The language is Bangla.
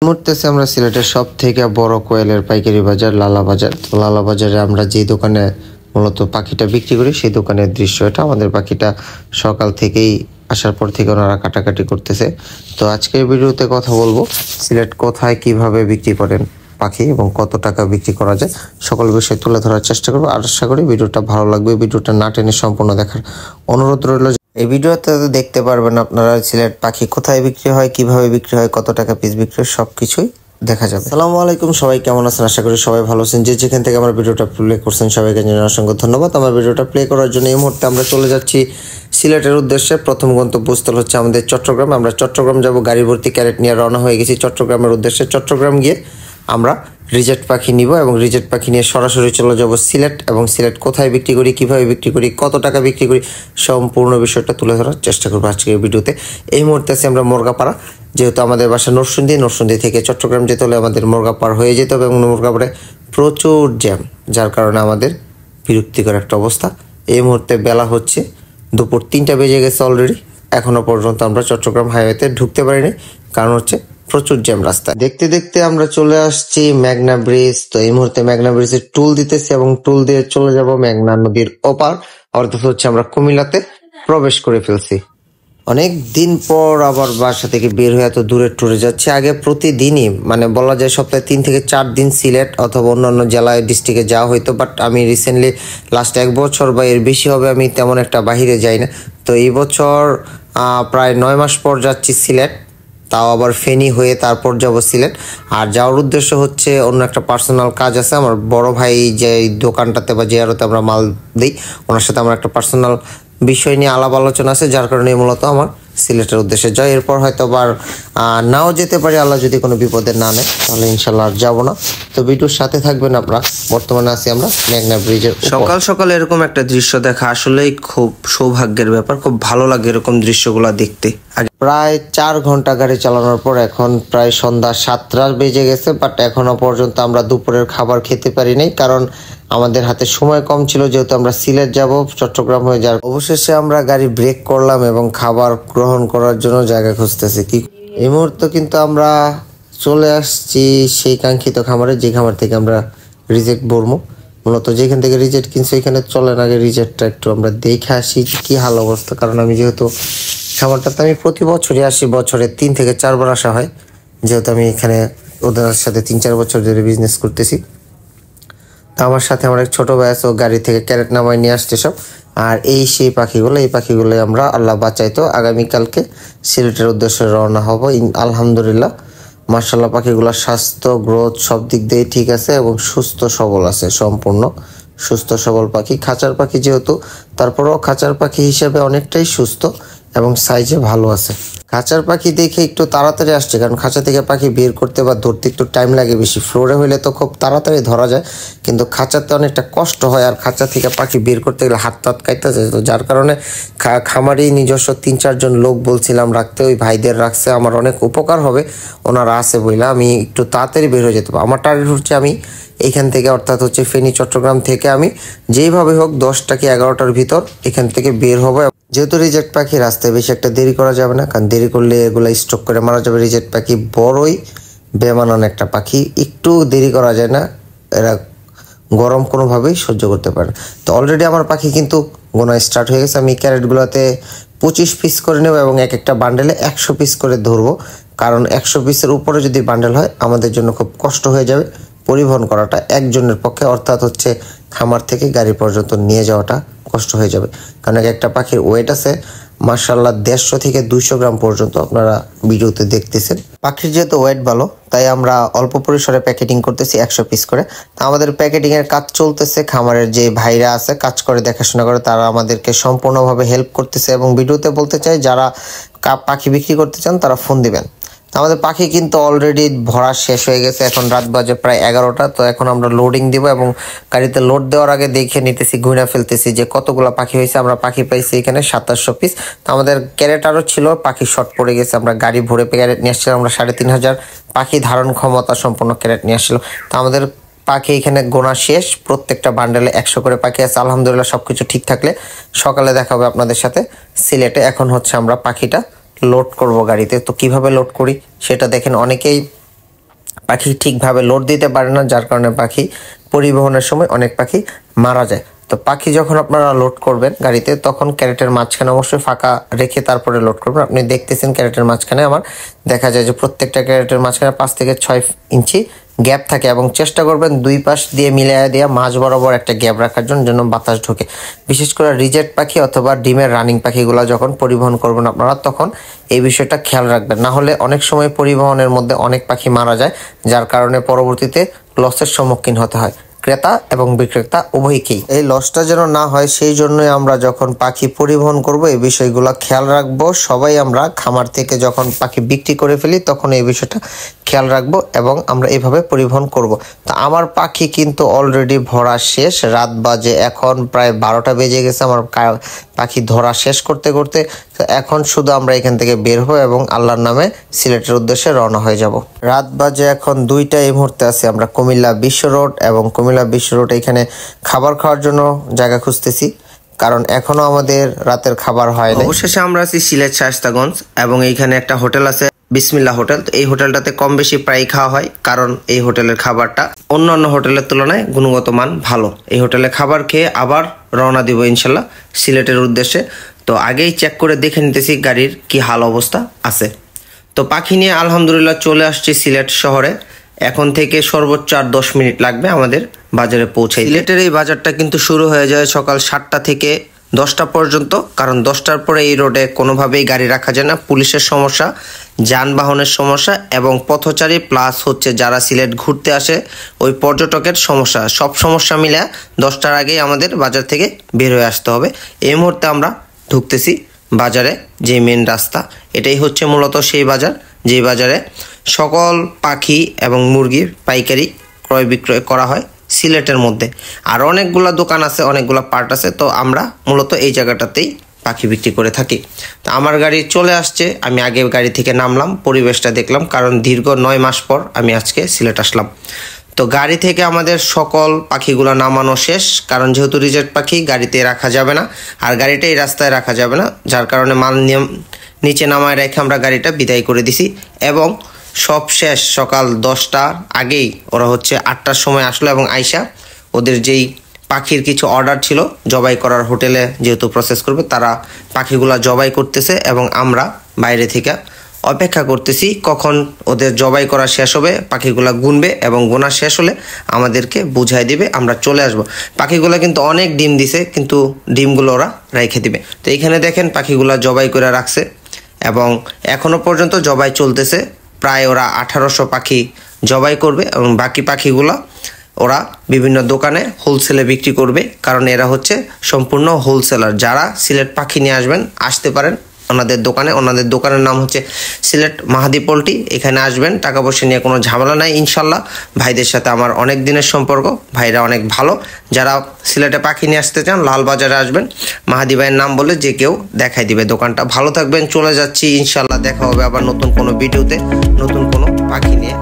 মুহূর্তে আমরা সিলেটের সব থেকে বড় কোয়েলের পাইকারি বাজার লালা বাজার। তো লালা বাজারে আমরা যে দোকানে মূলত পাখিটা বিক্রি করি সেই দোকানের দৃশ্য এটা। আমাদের পাখিটা সকাল থেকেই আসার পর থেকে ওনারা কাটাকাটি করতেছে। তো আজকের ভিডিওতে কথা বলবো সিলেট কোথায় কিভাবে বিক্রি করেন পাখি এবং কত টাকা বিক্রি করা যায় সকল বিষয় তুলে ধরার চেষ্টা করবো। আর আশা করি ভিডিওটা ভালো লাগবে। ভিডিওটা না টেনে সম্পূর্ণ দেখার অনুরোধ রইল। এই ভিডিওতে দেখতে পারবেন আপনারা সিলেট পাখি কোথায় বিক্রি হয়, কিভাবে বিক্রি হয়, কত টাকা পিস বিক্রি হয়, সবকিছুই দেখা যাবে। আসসালামু আলাইকুম, সবাই কেমন আছেন? আশা করি সবাই ভালো আছেন। যে যেখান থেকে আমার ভিডিওটা প্লে করছেন সবাইকে জানাই অসংখ্য ধন্যবাদ। আমার ভিডিওটা প্লে করার জন্য এই মুহূর্তে আমরা চলে যাচ্ছি সিলেটের উদ্দেশ্যে। প্রথম গন্তব্যস্থল হচ্ছে আমাদের চট্টগ্রাম। আমরা চট্টগ্রাম যাব, গাড়ি ভর্তি ক্যারেট নিয়ে রওনা হয়ে গেছি চট্টগ্রামের উদ্দেশ্যে। চট্টগ্রাম গিয়ে আমরা রিজেক্ট পাখি নিব এবং রিজেক্ট পাখি নিয়ে সরাসরি চলে যাব সিলেট। এবং সিলেট কোথায় বিক্রি করি, কিভাবে বিক্রি করি, কত টাকা বিক্রি করি, সম্পূর্ণ বিষয়টা তুলে ধরার চেষ্টা করবো আজকের ভিডিওতে। এই মুহূর্তে আছি আমরা মুরগাপাড়া। যেহেতু আমাদের বাসা নরসিংদী থেকে চট্টগ্রাম যেতে হলে আমাদের মুরগাপাড় হয়ে যেতে হবে এবং মুরগাপাড়ে প্রচুর জ্যাম, যার কারণে আমাদের বিরক্তিকর একটা অবস্থা। এই মুহূর্তে বেলা হচ্ছে দুপুর 3টা বেজে গেছে অলরেডি। এখনো পর্যন্ত আমরা চট্টগ্রাম হাইওয়েতে ঢুকতে পারিনি, কারণ হচ্ছে প্রচুর জ্যাম রাস্তায়। দেখতে দেখতে আমরা চলে আসছি মেঘনা ব্রিজ। তো এই মুহূর্তে মেঘনা ব্রিজের টুল দিতেছি এবং টুল দিয়ে চলে যাব মেঘনা নদীর ওপার। অর্থাৎ হচ্ছে আমরা কুমিল্লাতে প্রবেশ করে ফেলছি। অনেক দিন পর আবার বাসা থেকে বের হয়ে এত দূরের ট্যুরে যাচ্ছে। আগে প্রতিদিনই মানে বলা যায় সপ্তাহে 3 থেকে 4 দিন সিলেট অথবা অন্যান্য জেলায় ডিস্ট্রিক্টে যাওয়া হইতো। বাট আমি রিসেন্টলি লাস্ট 1 বছর বা এর বেশি হবে আমি তেমন একটা বাহিরে যাই না। তো এই বছর প্রায় 9 মাস পর যাচ্ছি সিলেট, তাও আবার ফেনী হয়ে তারপর যাব সিলেট। আর যাওয়ার উদ্দেশ্য হচ্ছে অন্য একটা পার্সোনাল কাজ আছে। আমার বড় ভাই যে দোকানটাতে বা যে আরতে আমরা মাল দিই, ওনার সাথে আমার একটা পার্সোনাল বিষয় নিয়ে আলাপ আলোচনা আছে, যার কারণে মূলত আমার সিলেটের উদ্দেশ্যে যাই। এরপর হয়তো আবার নাও যেতে পারি, আল্লাহ যদি কোনো বিপদে না নেয়, তাহলে ইনশাল্লাহ আর যাবো না। তো ভিডিওর সাথে থাকবেন আপনারা। বর্তমানে আছি আমরা মেঘনা ব্রিজের। সকাল সকাল এরকম একটা দৃশ্য দেখা আসলেই খুব সৌভাগ্যের ব্যাপার। খুব ভালো লাগে এরকম দৃশ্যগুলো দেখতে। প্রায় 4 ঘন্টা গাড়ি চালানোর পর এখন প্রায় সন্ধ্যা 7টা বেজে গেছে। বাট এখনো পর্যন্ত আমরা দুপুরের খাবার খেতে পারি নাই, কারণ আমাদের হাতে সময় কম ছিল। যেহেতু আমরা সিলেট যাব, চট্টগ্রাম হয়ে যাওয়ার অবশেষে আমরা গাড়ি ব্রেক করলাম এবং খাবার গ্রহণ করার জন্য জায়গা খুঁজতেছি। কি এই মুহূর্তে কিন্তু আমরা চলে আসছি সেই কাঙ্ক্ষিত খামারে, যে খামার থেকে আমরা রিজেক্ট বলবো। মূলত যেখান থেকে রিজেক্ট কিনছি এখানে চলেন আগে রিজেক্টটা একটু আমরা দেখে আসি কি হাল অবস্থা। কারণ আমি যেহেতু খামারটাতে আমি প্রতি বছরই আসি, বছরে 3 থেকে 4 বার আসা হয়। যেহেতু আমি এখানে ওদের সাথে 3-4 বছর ধরে বিজনেস করতেছি। তো আমার সাথে আমার এক ছোট ভাই আছে, ও গাড়ি থেকে ক্যারেট নামায় নিয়ে আসছে সব। আর এই সেই পাখিগুলো, এই পাখিগুলো আমরা আল্লাহ বাঁচাইতো আগামীকালকে সিলেটের উদ্দেশ্যে রওনা হব আলহামদুলিল্লাহ। মার্শাল্লাহ পাখিগুলোর স্বাস্থ্য গ্রোথ সব দিক দিয়ে ঠিক আছে এবং সুস্থ সবল আছে, সম্পূর্ণ সুস্থ সবল পাখি। খাঁচার পাখি যেহেতু, তারপরেও খাঁচার পাখি হিসেবে অনেকটাই সুস্থ এবং সাইজে ভালো আছে। খাঁচার পাখি দেখে একটু তাড়াতাড়ি আসছে, কারণ খাঁচা থেকে পাখি বের করতে বা ধরতে একটু টাইম লাগে বেশি। ফ্লোরে হইলে তো খুব তাড়াতাড়ি ধরা যায়, কিন্তু খাঁচাতে অনেকটা কষ্ট হয়। আর খাঁচা থেকে পাখি বের করতে গেলে হাত কাটতে যায়। তো যার কারণে খামারি নিজস্ব 3-4 জন লোক বলছিলাম রাখতে, ওই ভাইদের রাখছে। আমার অনেক উপকার হবে, ওনারা আছে বইলা আমি একটু তাড়াতাড়ি বের হয়ে যেতে পারবো। আমার টার্গেট হচ্ছে আমি এইখান থেকে, অর্থাৎ হচ্ছে ফেনী চট্টগ্রাম থেকে আমি যেইভাবে হোক 10টা কি 11টার ভিতর এখান থেকে বের হবো। যেহেতু রিজেক্ট পাখি রাস্তায় বেশি একটা দেরি করা যাবে না, কারণ দেরি করলে এগুলা স্টক করে মারা যাবে। রিজেক্ট পাখি বড়ই বেমানান একটা পাখি, একটু দেরি করা যায় না, এরা গরম কোনোভাবেই সহ্য করতে পারে। তো অলরেডি আমার পাখি কিন্তু গোনা স্টার্ট হয়ে গেছে। আমি ক্যারেটগুলোতে 25 পিস করে নেব এবং এক একটা বান্ডেলে 100 পিস করে ধরবো, কারণ 100 পিসের উপরে যদি বান্ডেল হয় আমাদের জন্য খুব কষ্ট হয়ে যাবে পরিবহন করাটা একজনের পক্ষে। অর্থাৎ হচ্ছে খামার থেকে গাড়ি পর্যন্ত নিয়ে যাওয়াটা কষ্ট হয়ে যাবে, কারণ একটা পাখির ওয়েট আছে মাশাআল্লাহ 150 থেকে 200 গ্রাম পর্যন্ত আপনারা ভিডিওতে দেখতেছেন। পাখির যেহেতু ওয়েট ভালো, তাই আমরা অল্প পরিসরে প্যাকেটিং করতেছি 100 পিস করে। তা আমাদের প্যাকেটিং এর কাজ চলতেছে। খামারের যে ভাইরা আছে কাজ করে দেখাশোনা করে, তারা আমাদেরকে সম্পূর্ণভাবে হেল্প করতেছে। এবং ভিডিওতে বলতে চাই, যারা পাখি বিক্রি করতে চান তারা ফোন দিবেন। আমাদের পাখি কিন্তু অলরেডি ভরা শেষ হয়ে গেছে। এখন রাত বাজে প্রায় 11টা। তো এখন আমরা লোডিং দিব এবং গাড়িতে লোড দেওয়ার আগে দেখে নিতেছি, ঘুরে ফেলতেছি যে কতগুলো পাখি হয়েছে। আমরা পাখি পাইছি এখানে 2700 পিস। তো আমাদের ক্যারেট আরও ছিল, পাখি শর্ট পড়ে গেছে। আমরা গাড়ি ভরে ক্যারেট নিয়ে আসছিলাম। আমরা 3500 পাখি ধারণ ক্ষমতা সম্পন্ন ক্যারেট নিয়ে আসছিল। তো আমাদের পাখি এখানে গোনা শেষ। প্রত্যেকটা বান্ডেলে 100 করে পাখি আছে। আলহামদুলিল্লাহ সবকিছু ঠিক থাকলে সকালে দেখা হবে আপনাদের সাথে সিলেটে। এখন হচ্ছে আমরা পাখিটা লোড করব গাড়িতে। তো কিভাবে লোড করি সেটা দেখেন। অনেকেই পাখি ঠিকভাবে লোড দিতে পারে না, যার কারণে পাখি পরিবহনের সময় অনেক পাখি মারা যায়। তো পাখি যখন আপনারা লোড করবেন গাড়িতে, তখন ক্যারেটের মাঝখানে অবশ্যই ফাঁকা রেখে তারপরে লোড করবেন। আপনি দেখতেছেন ক্যারেটের মাঝখানে আমার দেখা যায় যে প্রত্যেকটা ক্যারেটের মাঝখানে 5 থেকে 6 ইঞ্চি গ্যাপ থাকে, এবং চেষ্টা করবেন দুই পাশ দিয়ে মিলিয়ে দিয়ে মাঝ বরাবর একটা গ্যাপ রাখার জন্য, যেন বাতাস ঢোকে। বিশেষ করে রিজেক্ট পাখি অথবা ডিমের রানিং পাখিগুলো যখন পরিবহন করবেন আপনারা, তখন এই বিষয়টা খেয়াল রাখবেন। না হলে অনেক সময় পরিবহনের মধ্যে অনেক পাখি মারা যায়, যার কারণে পরবর্তীতে লসের সম্মুখীন হতে হয় ক্রেতা এবং বিক্রেতা উভয়কেই। এই লসটা যেন না হয় সেই জন্যই আমরা যখন পাখি পরিবহন করব এই বিষয়গুলো খেয়াল রাখবো। সবাই আমরা খামার থেকে যখন পাখি বিক্রি করে ফেলি তখন এই বিষয়টা খেয়াল রাখবো এবং আমরা এইভাবে পরিবহন করব। তো আমার পাখি কিন্তু অলরেডি ভরা শেষ, রাত বাজে এখন প্রায় 12টা বেজে গেছে আমার পাখি ধরা শেষ করতে করতে। তো এখন শুধু আমরা এখান থেকে বের হব এবং আল্লাহর নামে সিলেটের উদ্দেশ্যে রওনা হয়ে যাব। রাত বাজে এখন 2টা, এই মুহূর্তে আছি আমরা কুমিল্লা বিশ্ব রোড, এবং কুমিল্লা বিশ্ব রোড এখানে খাবার খাওয়ার জন্য জায়গা খুঁজতেছি, কারণ এখনো আমাদের রাতের খাবার হয় না। অবশেষে আমরা আছি সিলেট শায়েস্তাগঞ্জ, এবং এইখানে একটা হোটেল আছে বিসমিল্লাহ হোটেল। তো এই হোটেলটাতে কম বেশি প্রায় খাওয়া হয়, কারণ এই হোটেলের খাবারটা অন্যান্য হোটেলের তুলনায় গুণগত মান ভালো। এই হোটেলে খাবার খেয়ে আবার রওনা দিব ইনশাল্লাহ সিলেটের উদ্দেশ্যে। তো আগেই চেক করে দেখে নিতেছি গাড়ির কি হাল অবস্থা আছে। তো পাখি নিয়ে আলহামদুলিল্লাহ চলে আসছি সিলেট শহরে। এখন থেকে সর্বোচ্চ আর 10 মিনিট লাগবে আমাদের বাজারে পৌঁছাই। সিলেটের এই বাজারটা কিন্তু শুরু হয়ে যায় সকাল 7টা থেকে 10টা পর্যন্ত, কারণ 10টার পরে এই রোডে কোনোভাবেই গাড়ি রাখা যায় না। পুলিশের সমস্যা, যানবাহনের সমস্যা, এবং পথচারী প্লাস হচ্ছে যারা সিলেট ঘুরতে আসে ওই পর্যটকের সমস্যা, সব সমস্যা মিলে 10টার আগেই আমাদের বাজার থেকে বের হয়ে আসতে হবে। এই মুহূর্তে আমরা ঢুকতেছি বাজারে, যে মেন রাস্তা এটাই হচ্ছে মূলত সেই বাজার, যেই বাজারে সকল পাখি এবং মুরগির পাইকারি ক্রয় বিক্রয় করা হয় সিলেটের মধ্যে। আর অনেকগুলা দোকান আছে, অনেকগুলা পার্ট আছে। তো আমরা মূলত এই জায়গাটাতেই পাখি বিক্রি করে থাকি। তো আমার গাড়ি চলে আসছে, আমি আগে গাড়ি থেকে নামলাম, পরিবেশটা দেখলাম, কারণ দীর্ঘ 9 মাস পর আমি আজকে সিলেট আসলাম। তো গাড়ি থেকে আমাদের সকল পাখিগুলো নামানো শেষ, কারণ যেহেতু রিজেক্ট পাখি গাড়িতে রাখা যাবে না, আর গাড়িটা এই রাস্তায় রাখা যাবে না, যার কারণে মাল নিচে নামায় রেখে আমরা গাড়িটা বিদায় করে দিছি। এবং সব শেষ সকাল 10টার আগেই ওরা হচ্ছে 8টার সময় আসলো, এবং আইসা ওদের যেই পাখির কিছু অর্ডার ছিল জবাই করার, হোটেলে যেহেতু প্রসেস করবে তারা পাখিগুলা জবাই করতেছে, এবং আমরা বাইরে থেকে অপেক্ষা করতেছি কখন ওদের জবাই করা শেষ হবে, পাখিগুলা গুনবে, এবং গোনা শেষ হলে আমাদেরকে বুঝাই দিবে, আমরা চলে আসব। পাখিগুলা কিন্তু অনেক ডিম দিছে, কিন্তু ডিমগুলো ওরা রেখে দিবে। তো এইখানে দেখেন পাখিগুলা জবাই করে রাখছে, এবং এখনো পর্যন্ত জবাই চলতেছে। প্রায় ওরা 1800 পাখি জবাই করবে, এবং বাকি পাখিগুলা ওরা বিভিন্ন দোকানে হোলসেলে বিক্রি করবে, কারণ এরা হচ্ছে সম্পূর্ণ হোলসেলার। যারা সিলেট পাখি নিয়ে আসবেন আসতে পারেন ওনাদের দোকানে। ওনাদের দোকানের নাম হচ্ছে সিলেট মাহাদি পোল্ট্রি। এখানে আসবেন, টাকা পয়সা নিয়ে কোনো ঝামেলা নাই ইনশাল্লাহ। ভাইদের সাথে আমার অনেক দিনের সম্পর্ক, ভাইরা অনেক ভালো। যারা সিলেটে পাখি নিয়ে আসতে চান লালবাজারে আসবেন, মাহাদি ভাইয়ের নাম বলে যে কেউ দেখাই দিবে দোকানটা। ভালো থাকবেন, চলে যাচ্ছি ইনশাল্লাহ। দেখা হবে আবার নতুন কোনো ভিডিওতে, নতুন কোনো পাখি নিয়ে।